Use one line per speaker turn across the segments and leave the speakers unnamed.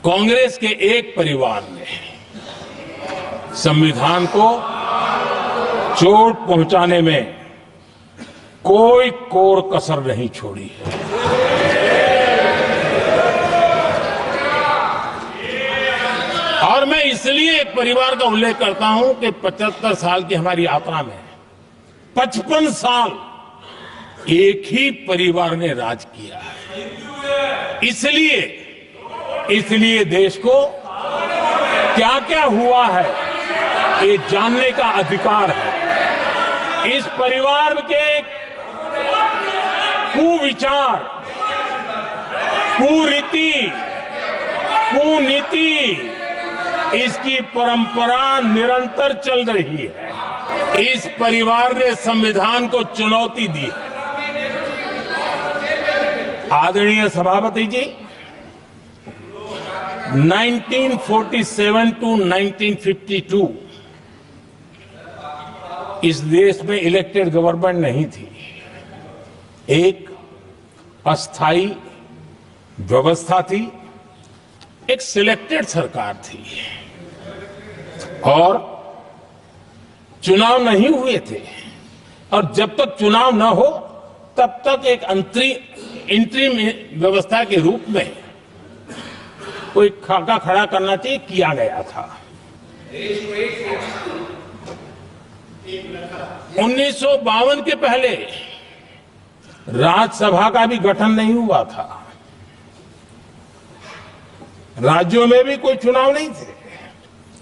कांग्रेस के एक परिवार ने संविधान को चोट पहुंचाने में कोई कोर कसर नहीं छोड़ी है। और मैं इसलिए एक परिवार का उल्लेख करता हूं कि 75 साल की हमारी यात्रा में 55 साल एक ही परिवार ने राज किया है। इसलिए देश को क्या क्या हुआ है ये जानने का अधिकार है। इस परिवार के कुविचार, कुरीति, कुनीति, इसकी परंपरा निरंतर चल रही है। इस परिवार ने संविधान को चुनौती दी है। आदरणीय सभापति जी, 1947 टू 1952 इस देश में इलेक्टेड गवर्नमेंट नहीं थी। एक अस्थाई व्यवस्था थी, एक सिलेक्टेड सरकार थी और चुनाव नहीं हुए थे। और जब तक चुनाव न हो तब तक एक इंटरिम व्यवस्था के रूप में कोई खाका खड़ा करना चाहिए, किया गया था। 1952 के पहले राज्यसभा का भी गठन नहीं हुआ था। राज्यों में भी कोई चुनाव नहीं थे,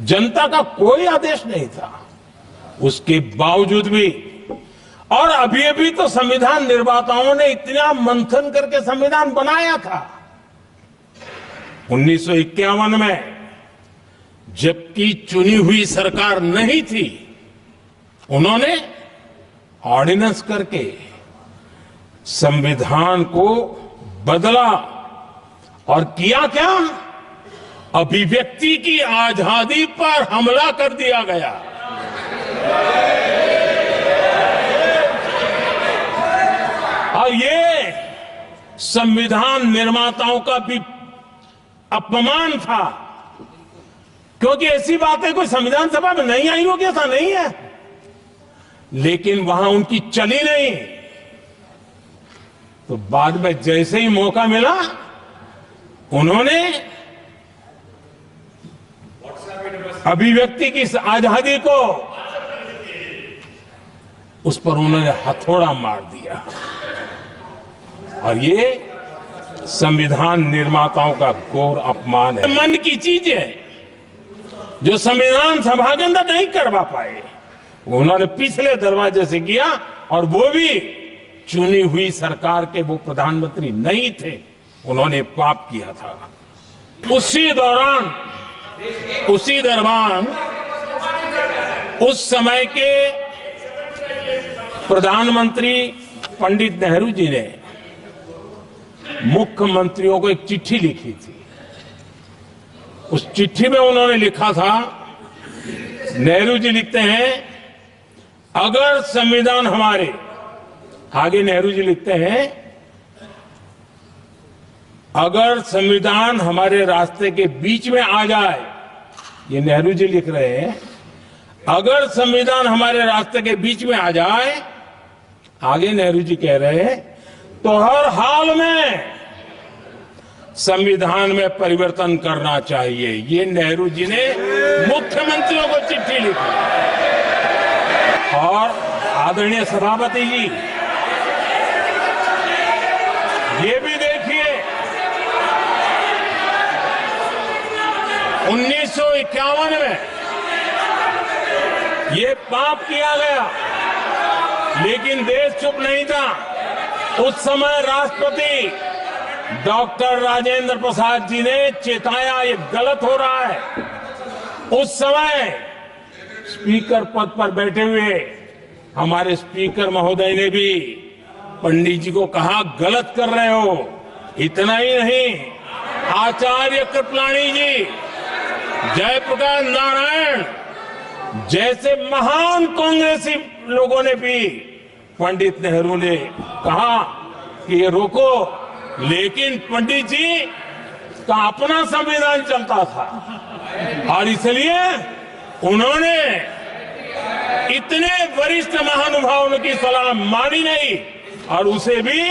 जनता का कोई आदेश नहीं था। उसके बावजूद भी, और अभी तो संविधान निर्माताओं ने इतना मंथन करके संविधान बनाया था। 1951 में जबकि चुनी हुई सरकार नहीं थी, उन्होंने ऑर्डिनेंस करके संविधान को बदला और किया क्या? अभिव्यक्ति की आजादी पर हमला कर दिया गया। और ये संविधान निर्माताओं का भी अपमान था, क्योंकि ऐसी बातें कोई संविधान सभा में नहीं आई होगी, ऐसा नहीं है। लेकिन वहां उनकी चली नहीं, तो बाद में जैसे ही मौका मिला उन्होंने अभिव्यक्ति की आजादी को, उस पर उन्होंने हथौड़ा मार दिया। और ये संविधान निर्माताओं का घोर अपमान है। मन की चीजें जो संविधान सभा के अंदर नहीं करवा पाए, उन्होंने पिछले दरवाजे से किया, और वो भी चुनी हुई सरकार के वो प्रधानमंत्री नहीं थे, उन्होंने पाप किया था। उसी दौरान उस समय के प्रधानमंत्री पंडित नेहरू जी ने मुख्यमंत्रियों को एक चिट्ठी लिखी थी। उस चिट्ठी में उन्होंने लिखा था, नेहरू जी लिखते हैं, अगर संविधान हमारे, आगे नेहरू जी लिखते हैं, अगर संविधान हमारे रास्ते के बीच में आ जाए, ये नेहरू जी लिख रहे हैं, अगर संविधान हमारे रास्ते के बीच में आ जाए, आगे नेहरू जी कह रहे हैं, तो हर हाल में संविधान में परिवर्तन करना चाहिए। ये नेहरू जी ने मुख्यमंत्रियों को चिट्ठी लिखी। और आदरणीय सभापति जी, ये भी देखिए, 1951 में ये पाप किया गया, लेकिन देश चुप नहीं था। उस समय राष्ट्रपति डॉक्टर राजेंद्र प्रसाद जी ने चेताया, ये गलत हो रहा है। उस समय स्पीकर पद पर बैठे हुए हमारे स्पीकर महोदय ने भी पंडित जी को कहा, गलत कर रहे हो। इतना ही नहीं, आचार्य कृपलानी जी, जयप्रकाश नारायण जैसे महान कांग्रेसी लोगों ने भी पंडित नेहरू ने कहा कि ये रोको, लेकिन पंडित जी का अपना संविधान चलता था और इसलिए उन्होंने इतने वरिष्ठ महानुभावों की सलाह मानी नहीं और उसे भी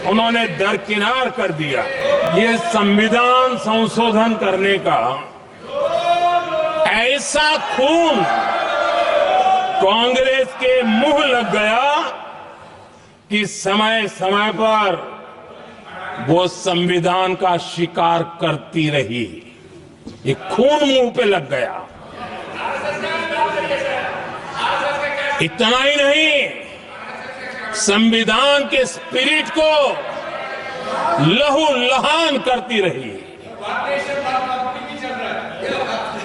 उन्होंने दरकिनार कर दिया। ये संविधान संशोधन करने का ऐसा खून कांग्रेस के मुंह लग गया कि समय समय पर वो संविधान का शिकार करती रही। ये खून मुंह पे लग गया। इतना ही नहीं, संविधान के स्पिरिट को लहूलुहान करती रही।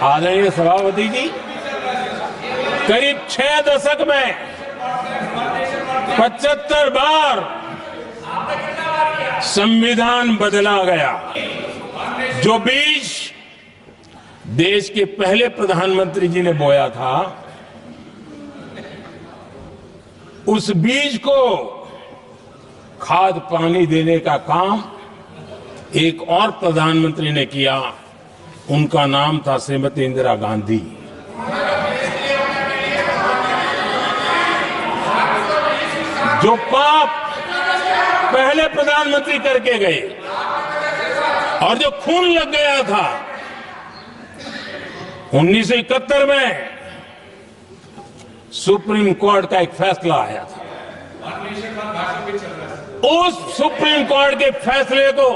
आदरणीय सभापति जी, करीब 6 दशक में 75 बार संविधान बदला गया। जो बीज देश के पहले प्रधानमंत्री जी ने बोया था, उस बीज को खाद पानी देने का काम एक और प्रधानमंत्री ने किया। उनका नाम था श्रीमती इंदिरा गांधी। जो पाप पहले प्रधानमंत्री करके गए और जो खून लग गया था 1971 में, सुप्रीम कोर्ट का एक फैसला आया था। उस सुप्रीम कोर्ट के फैसले को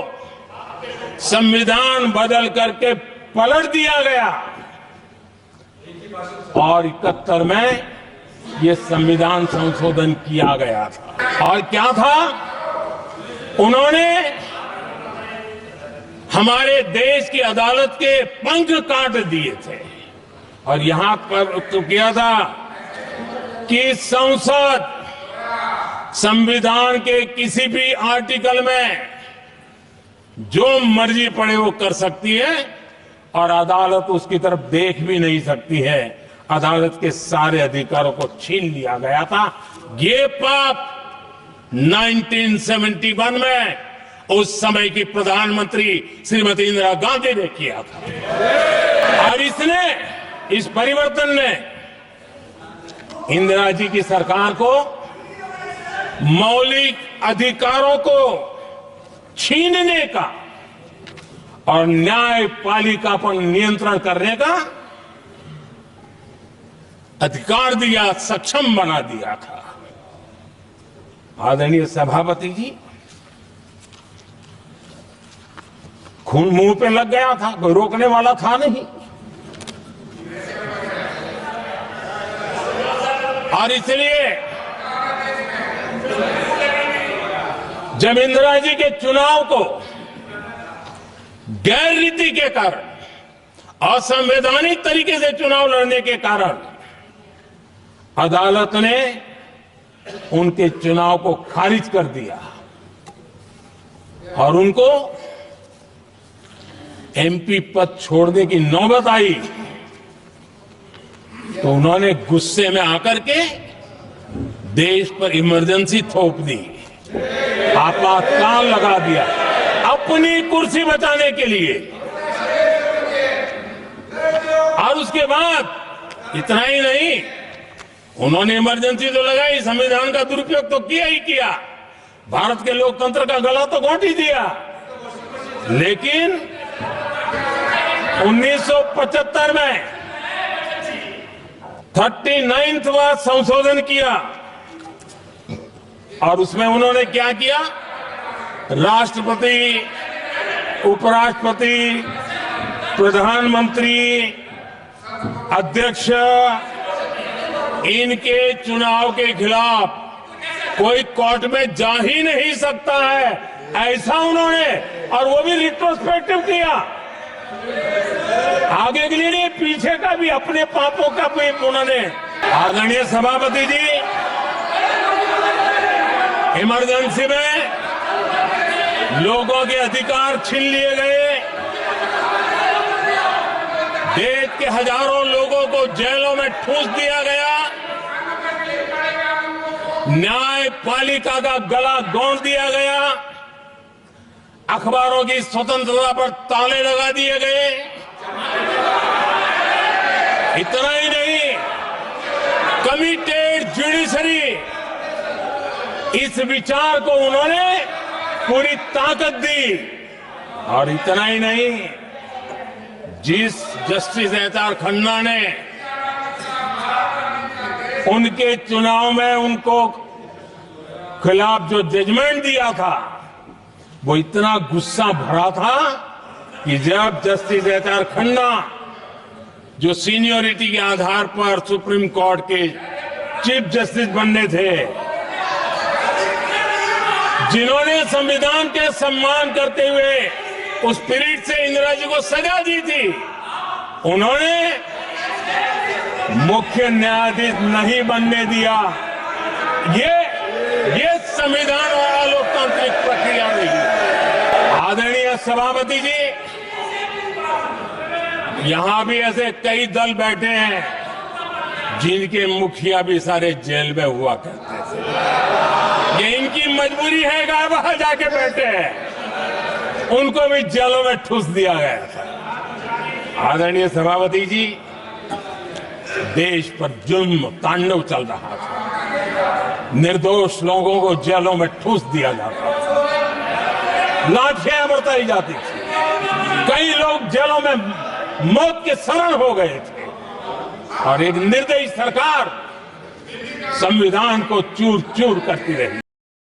संविधान बदल करके पलट दिया गया और 71 में ये संविधान संशोधन किया गया था। और क्या था, उन्होंने हमारे देश की अदालत के पंख काट दिए थे और यहां पर तो किया था कि संसद संविधान के किसी भी आर्टिकल में जो मर्जी पड़े वो कर सकती है और अदालत उसकी तरफ देख भी नहीं सकती है। अदालत के सारे अधिकारों को छीन लिया गया था। ये पाप 1971 में उस समय की प्रधानमंत्री श्रीमती इंदिरा गांधी ने किया था और इस परिवर्तन ने इंदिरा जी की सरकार को मौलिक अधिकारों को छीनने का और न्यायपालिका पर नियंत्रण करने का अधिकार दिया, सक्षम बना दिया था। आदरणीय सभापति जी, खून मुंह पे लग गया था, कोई रोकने वाला था नहीं। और इसलिए जब इंदिरा जी के चुनाव को गैर रीति के कारण, असंवैधानिक तरीके से चुनाव लड़ने के कारण अदालत ने उनके चुनाव को खारिज कर दिया और उनको एमपी पद छोड़ने की नौबत आई, तो उन्होंने गुस्से में आकर के देश पर इमरजेंसी थोप दी, आपातकाल लगा दिया अपनी कुर्सी बचाने के लिए। और उसके बाद इतना ही नहीं, उन्होंने इमरजेंसी तो लगाई, संविधान का दुरुपयोग तो किया ही किया, भारत के लोकतंत्र का गला तो घोंट ही दिया। लेकिन 1975 में 39वां संशोधन किया और उसमें उन्होंने क्या किया, राष्ट्रपति, उपराष्ट्रपति, प्रधानमंत्री, अध्यक्ष, इनके चुनाव के खिलाफ कोई कोर्ट में जा ही नहीं सकता है, ऐसा उन्होंने, और वो भी रिट्रोस्पेक्टिव किया। आगे के लिए नहीं, पीछे का भी, अपने पापों का भी उन्होंने। आदरणीय सभापति जी, इमरजेंसी में लोगों के अधिकार छीन लिए गए, देश के हजारों लोगों को जेलों में ठूंस दिया गया, न्यायपालिका का गला दौड़ दिया गया, अखबारों की स्वतंत्रता पर ताले लगा दिए गए। इतना ही नहीं, कमिटेड जुडिशरी, इस विचार को उन्होंने पूरी ताकत दी। और इतना ही नहीं, जिस जस्टिस एहतार खन्ना ने उनके चुनाव में उनको खिलाफ जो जजमेंट दिया था, वो इतना गुस्सा भरा था कि जब जस्टिस एहतार खन्ना, जो सीनियरिटी के आधार पर सुप्रीम कोर्ट के चीफ जस्टिस बनने थे, जिन्होंने संविधान के सम्मान करते हुए उस पीरियड से इंदिरा जी को सजा दी थी, उन्होंने मुख्य न्यायाधीश नहीं बनने दिया। ये संविधान और लोकतांत्रिक प्रक्रिया रही। आदरणीय सभापति जी, यहां भी ऐसे कई दल बैठे हैं जिनके मुखिया भी सारे जेल में हुआ करते थे। ये इनकी मजबूरी है कि वहां जाके बैठे हैं, उनको भी जेलों में ठूस दिया गया था। आदरणीय सभापति जी, देश पर जुल्म तांडव चल रहा था, निर्दोष लोगों को जेलों में ठूस दिया जाता था, लाठियां बरताई जाती थी, कई लोग जेलों में मौत के शरण हो गए थे, और एक निर्दयी सरकार संविधान को चूर चूर करती रही।